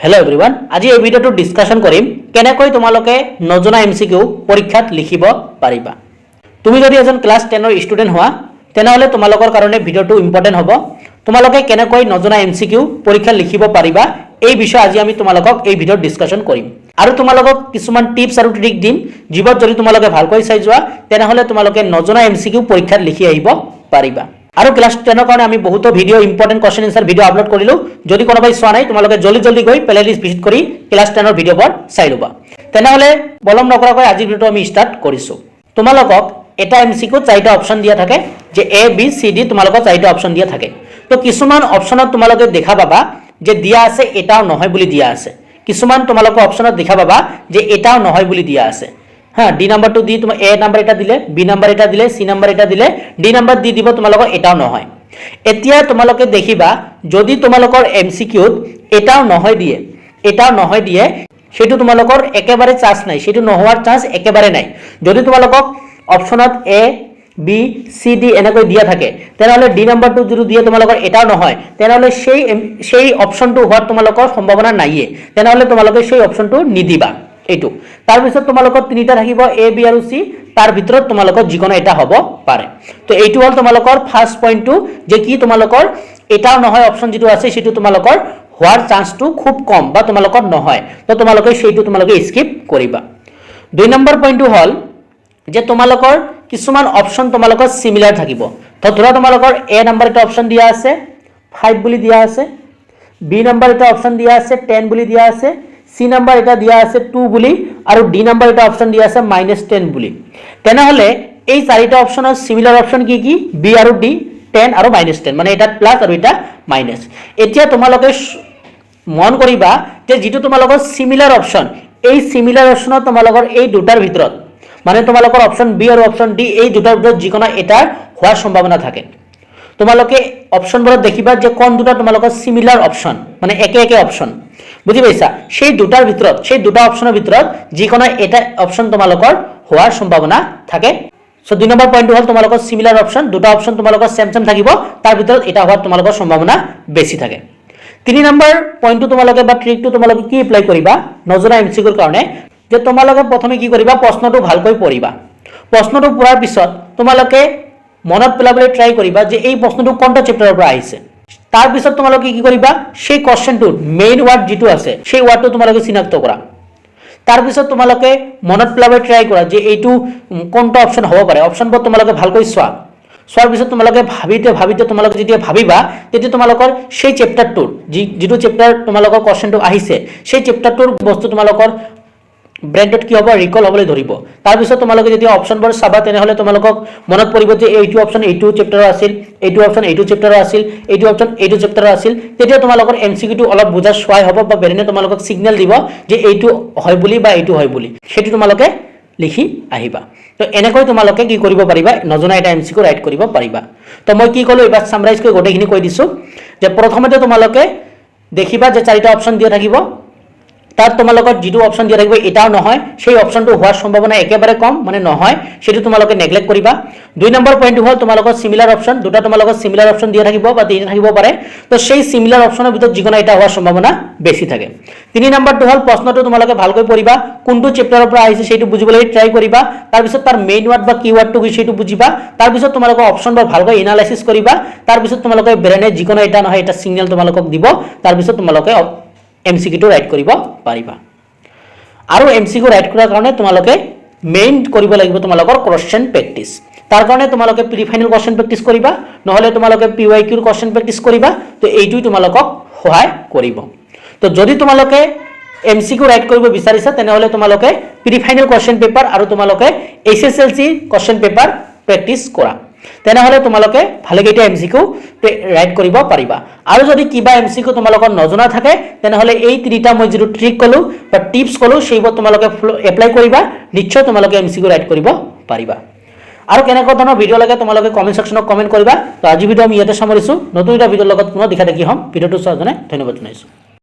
Hello everyone आज এই ভিডিওটো ডিসকাশন কৰিম কেনেকৈ তোমালোকে নজনা এমসিকিউ পৰীক্ষাত লিখিব পাৰিবা। তুমি যদি এজন ক্লাস 10 ৰ ষ্টুডেন্ট হোৱা তেনেহলে তোমালোকৰ কাৰণে ভিডিওটো ইম্পৰ্টেন্ট হ'ব। তোমালোকে কেনেকৈ নজনা এমসিকিউ পৰীক্ষাত লিখিব পাৰিবা এই বিষয়ে আজি আমি তোমালোকক এই ভিডিওত ডিসকাশন কৰিম। আৰু তোমালোকক কিছুমান টিপস আৰু ট্ৰিক দিম যিবোৰ যদি তোমালোকে ভালকৈ চাই যোৱা তেনেহলে তোমালোকে নজনা এমসিকিউ পৰীক্ষাত লিখি আহিব পাৰিবা। আৰু ক্লাস 10 ৰ কাৰণে আমি বহুত video important question answer video upload কৰিলো। যদি কোনোবাই চোৱা নাই তোমালোকে জলদি গৈ প্লেলিষ্ট ভিজিট কৰি ক্লাস 10 ৰ ভিডিওবোৰ চাই লবা। তেনেহলে বলম নকৰাকৈ আজি ভিডিওটো আমি স্টাৰ্ট কৰিছো। তোমালোকক এটা এমসিকিউ চাৰিটা অপচন দিয়া থাকে যে এ বি সি ডি তোমালোকক চাৰিটা অপচন দিয়া থাকে। তো কিছুমান অপচনত তোমালোকে দেখা পাবা যে দিয়া আছে এটাও নহয় বুলি দিয়া আছে। কিছুমান তোমালোকে অপচনত দেখা পাবা যে এটাও নহয় বুলি দিয়া আছে। हाँ डी नम्बर तो दी तुम ए नम्बर एटा दिले बी नम्बर एटा दिले सी नम्बर एटा दिले डी नम्बर दी দিব তোমালোকৰ এটাও নহয়। এতিয়া তোমালোকে দেখিবা যদি তোমালোকৰ এমসিকিউত এটাও নহয় দিয়ে সেটো তোমালোকৰ একেবাৰে চান্স নাই, সেটো নহোৱাৰ চান্স একেবাৰে নাই। যদি তোমালোকক অপচনত এ বি সি ডি এনেকৈ দিয়া থাকে তেনেহলে ডি নম্বৰটো যদি দিয়ে তোমালোকৰ এটাও নহয় তেনেহলে সেই অপচনটো হোৱাৰ তোমালোকৰ সম্ভাৱনা নাইয়ে, তেনেহলে তোমালোকে সেই অপচনটো নিদিবা। এইটো তাৰ পিছত তোমালোকৰ তিনিটা থাকিব এ বি আৰু সি, তাৰ ভিতৰত তোমালোকৰ যিকোনো এটা হ'ব পাৰে। তো এইটো হল তোমালোকৰ ফাৰ্স্ট পইণ্টটো যে কি তোমালোকৰ এটাও নহয় অপচন যেটো আছে সেটো তোমালোকৰ হোৱাৰ চান্সটো খুব কম বা তোমালোকৰ নহয়। তো তোমালোকে সেইটো তোমালোকে স্কিপ কৰিবা। দুই নম্বৰ পইণ্টটো হল যে তোমালোকৰ কিছুমান অপচন তোমালোকৰ সিমিলাৰ থাকিব। তো ধৰা তোমালোকৰ এ নম্বৰ এটা অপচন দিয়া আছে 5 বুলি দিয়া আছে, বি নম্বৰ এটা অপচন দিয়া আছে 10 বুলি দিয়া আছে, সি নম্বৰ এটা দিয়া আছে 2 বুলি আৰু ডি নম্বৰ এটা অপচন দিয়া আছে -10 বুলি। তেনেহলে এই চাৰিটা অপচনৰ সিমিলাৰ অপচন কি কি বি আৰু ডি 10 আৰু -10 মানে এটা প্লাস আৰু এটা মাইনাস। এতিয়া তোমালোকে মন কৰিবা যে যেটো তোমালোকৰ সিমিলাৰ অপচন এই সিমিলাৰ অপচনত তোমালোকৰ এই দুটাৰ ভিতৰত মানে তোমালোকৰ অপচন বি আৰু অপচন ডি এই দুটাৰ ভিতৰত যিকোনো এটাৰ হোৱাৰ সম্ভাৱনা থাকে। তোমালোকে অপচনবোৰত দেখিবা যে কোন দুটা তোমালোকৰ সিমিলাৰ অপচন মানে একে অপচন বুঝি পাইছা সেই দুটাৰ ভিতৰত সেই দুটা অপচনৰ ভিতৰত যিকোনো এটা অপচন তোমালোকৰ হোৱাৰ সম্ভাৱনা থাকে। সো দুই নম্বৰ পইণ্টটো হল তোমালোকৰ সিমিলাৰ অপচন দুটা অপচন তোমালোকৰ সেম থাকিব তাৰ ভিতৰত এটা হোৱাৰ তোমালোকৰ সম্ভাৱনা বেছি থাকে। তিনি নম্বৰ পইণ্টটো তোমালোকে বা ট্ৰিকটো তোমালোকে কি এপ্লাই কৰিবা নজনা এমসিকিউৰ কাৰণে যে তোমালোকে প্ৰথমে কি কৰিবা প্ৰশ্নটো ভালকৈ পঢ়িবা। প্ৰশ্নটো পঢ়াৰ পিছত তোমালোকে মনত পেলাবলৈ ট্ৰাই কৰিবা যে এই প্ৰশ্নটো কোনটা চেপ্টাৰৰ পৰা আহিছে। তাৰ পিছত তোমালোকে কি কৰিবা সেই কোৱেশ্চনটোৰ মেইন ওয়াৰ্ড যেটো আছে সেই ওয়াৰ্ডটো তোমালোকে চিনাক্ত কৰা। তাৰ পিছত তোমালোকে মনত পেলাবলৈ ট্ৰাই কৰা যে এইটো কোনটা অপচন হ'ব পাৰে। অপচনবোৰ তোমালোকে ভালকৈ চোৱাৰ পিছত তোমালোকে ভাবিতে তোমালোকে যেতিয়া ভাবিবা তেতিয়া তোমালোকৰ সেই চেপ্টাৰটোৰ যেটো চেপ্টাৰ তোমালোকৰ কোৱেশ্চনটো আহিছে সেই চেপ্টাৰটোৰ বস্তু তোমালোকৰ ব্ৰেইনত কি হ'ব ৰিকল হ'বলৈ ধৰিব। তাৰ পিছত তোমালোকে যেতিয়া অপচনবোৰ চাবা তেনেহলে তোমালোকক মনত পৰিব যে এইটো অপচন এইটো চেপ্টাৰৰ আছিল, এইটো অপচন এইটো চেপ্টাৰৰ আছিল, এইটো অপচন এইটো চেপ্টাৰৰ আছিল। তেতিয়া তোমালোকৰ এমসিকিউটো অলপ বুজা সহায় হ'ব বা ব্ৰেইনে তোমালোকক সিগনেল দিব যে এইটো হয় বুলি বা এইটো হয় বুলি, সেটো তোমালোকে লিখি আহিবা। তো এনেকৈ তোমালোকে কি কৰিব পাৰিবা নজনা এটা এমসিকিউ ৰাইট কৰিব পাৰিবা। তো মই কি কলো এবাৰ সামৰাইজ কৰি গোটেইখিনি কৈ দিছো যে প্ৰথমতে তোমালোকে দেখিবা যে চাৰিটা অপচন দিয়া থাকিব, তাত তোমালোকৰ যেটো অপচন দিয়া থাকিব এটাও নহয় সেই অপচনটো হোৱাৰ সম্ভাৱনা একেবাৰে কম মানে নহয় সেটো তোমালোকে নেগলেক্ট কৰিবা। দুই নম্বৰ পইণ্টটো হল তোমালোকৰ সিমিলাৰ অপচন দুটা তোমালোকৰ সিমিলাৰ অপচন দিয়া থাকিব বা তিনিটা থাকিব পাৰে। তো সেই সিমিলাৰ অপচনৰ ভিতৰত যিকোনো এটা হোৱাৰ সম্ভাৱনা বেছি থাকে। তিনি নম্বৰটো হল প্ৰশ্নটো তোমালোকে ভালকৈ পঢ়িবা, কোনটো চেপ্টাৰৰ পৰা আহিছে সেইটো বুজিবলৈ ট্ৰাই কৰিবা। তাৰ পিছত তাৰ মেইন ওয়াৰ্ড বা কিওয়াৰ্ডটো কি সেইটো বুজিবা। তাৰ পিছত তোমালোকে অপচনবোৰ ভালকৈ এনালাইসিস কৰিবা। তাৰ পিছত তোমালোকে ব্ৰেইনে যিকোনো এটা নহয় এটা সিগনেল তোমালোকক দিব। তাৰ পিছত তোমালোকে এমসিকিউটো ৰাইট কৰিব পাৰিবা। আৰু এমসিকিউ ৰাইট কৰাৰ কাৰণে তোমালোকে মেইন কৰিব লাগিব তোমালোকৰ কোৱেশ্চন প্ৰেক্টিস। তাৰ কাৰণে তোমালোকে প্ৰি ফাইনাল কোৱেশ্চন প্ৰেক্টিস কৰিবা নহলে তোমালোকে পিওয়াইকিউৰ কোৱেশ্চন প্ৰেক্টিস কৰিবা। তো এইটোই তোমালোকক সহায় কৰিব। তো যদি তোমালোকে এমসিকিউ ৰাইট কৰিব বিচাৰিছা তেনেহলে তোমালোকে প্ৰি ফাইনাল কোৱেশ্চন পেপাৰ আৰু তোমালোকে এছএছএলসি কোৱেশ্চন পেপাৰ প্ৰেক্টিস কৰা তেনেহলে তোমালোকে ভালেকেইটা এমসিকিউ ৰাইট কৰিব পাৰিবা। আৰু যদি কিবা এমসিকিউ তোমালোকৰ নজনা থাকে তেনেহলে এই তিনিটা মই যেটো ট্ৰিক কলো বা টিপস কলো সেইবোৰ তোমালোকে এপ্লাই কৰিবা, নিশ্চয় তোমালোকে এমসিকিউ ৰাইট কৰিব পাৰিবা। আৰু কেনেকুৱা ধৰণৰ ভিডিও লাগে তোমালোকে কমেন্ট সেকশনত কমেন্ট কৰিবা। তো আজি ভিডিও আমি ইয়াতে সামৰিছো, নতুন এটা ভিডিওৰ লগত পুনৰ দেখা দেখি হম। ভিডিওটো চোৱাৰ কাৰণে ধন্যবাদ জনাইছো।